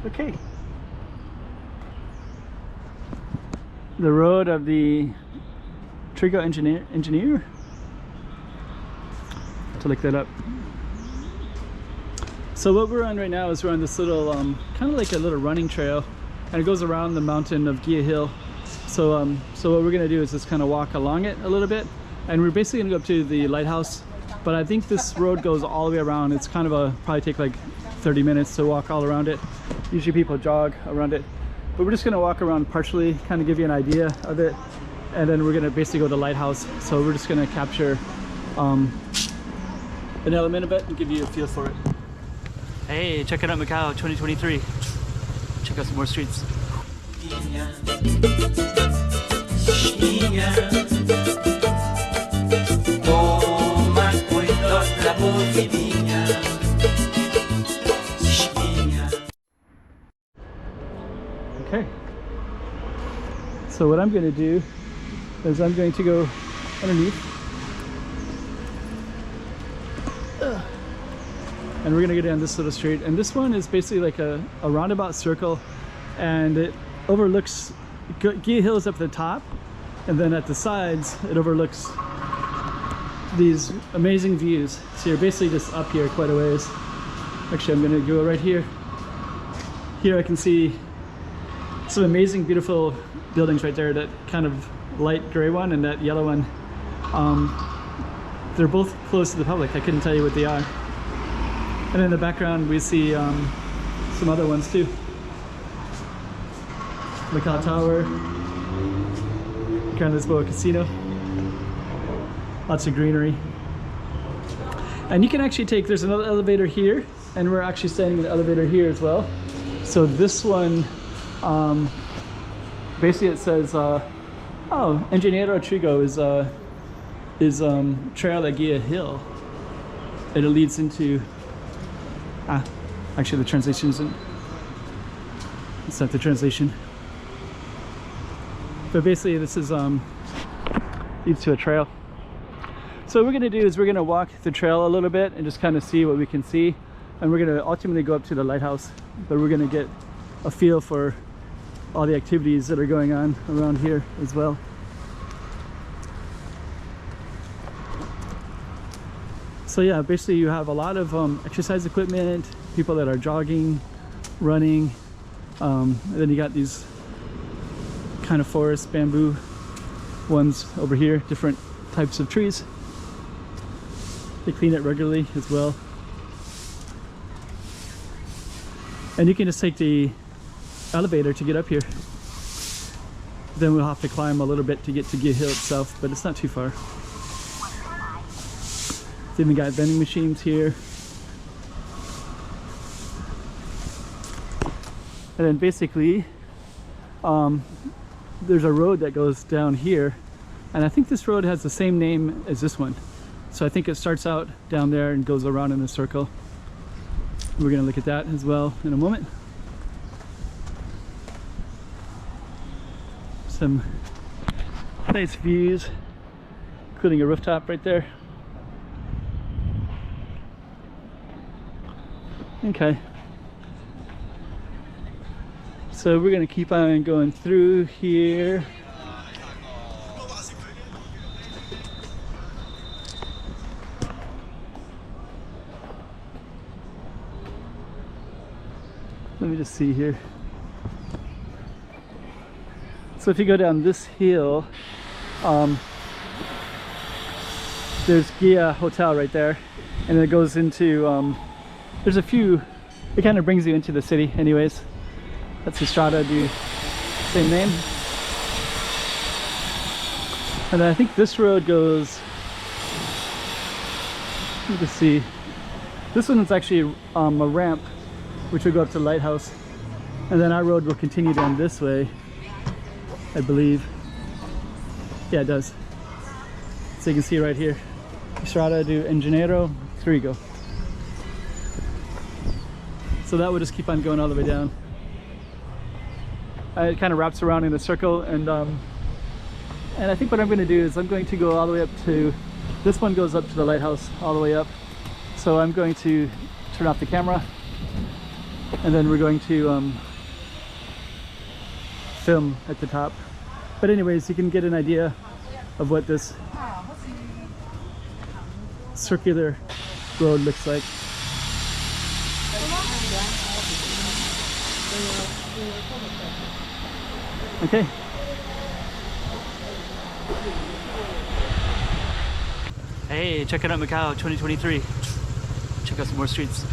Okay. The road of the Trigo Engenheiro. To look that up. So what we're on right now is we're on this little, kind of like a little running trail, and it goes around the mountain of Guia Hill. So, so what we're gonna do is just kind of walk along it a little bit, and we're basically gonna go up to the lighthouse. But I think this road goes all the way around. It's kind of probably take like 30 minutes to walk all around it. Usually people jog around it, but we're just gonna walk around partially, kind of give you an idea of it, and then we're gonna basically go to the lighthouse. So we're just gonna capture an element of it and give you a feel for it. Hey, check it out, Macau 2023. Check out some more streets. Okay, so what I'm going to do is I'm going to go underneath, and we're going to go down this little street, and this one is basically like a roundabout circle, and it overlooks Guia Hill is up at the top, and then at the sides it overlooks these amazing views. So you're basically just up here quite a ways. Actually, I'm going to go right here. Here I can see some amazing beautiful buildings right there, that kind of light gray one and that yellow one. They're both closed to the public. I couldn't tell you what they are. And in the background we see some other ones too. Macau Tower, Grand Lisboa Casino. Lots of greenery. And you can actually there's another elevator here, and we're actually standing in the elevator here as well. So this one, basically it says, oh, Engenheiro Trigo is trail at Guia Hill. And it leads into, actually the translation isn't, it's not the translation. But basically this is, leads to a trail. So what we're gonna do is we're gonna walk the trail a little bit and just kind of see what we can see. And we're gonna ultimately go up to the lighthouse, but we're gonna get a feel for all the activities that are going on around here as well. So yeah, basically you have a lot of exercise equipment, people that are jogging, running, and then you got these kind of forest bamboo ones over here, different types of trees. They clean it regularly as well. And you can just take the elevator to get up here. Then we'll have to climb a little bit to get to Guia Hill itself, but it's not too far. They even got vending machines here. And then basically, there's a road that goes down here, and I think this road has the same name as this one. So I think it starts out down there and goes around in a circle. We're gonna look at that as well in a moment. Some nice views, including a rooftop right there. Okay. So we're gonna keep on going through here. Let me just see here. So if you go down this hill, there's Guia Hotel right there, and it goes into, there's a few, it kind of brings you into the city anyways. That's Estrada, the same name. And then I think this road goes, let me just see, this one is actually a ramp which will go up to the lighthouse, and then our road will continue down this way, I believe. Yeah, it does. So you can see right here, Estrada do Engenheiro, Trigo. So that would just keep on going all the way down. It kind of wraps around in a circle, and I think what I'm going to do is I'm going to go all the way up to, this one goes up to the lighthouse all the way up. So I'm going to turn off the camera and then we're going to film at the top. But anyways, you can get an idea of what this circular road looks like. Okay. Hey, checking out Macau 2023. Check out some more streets.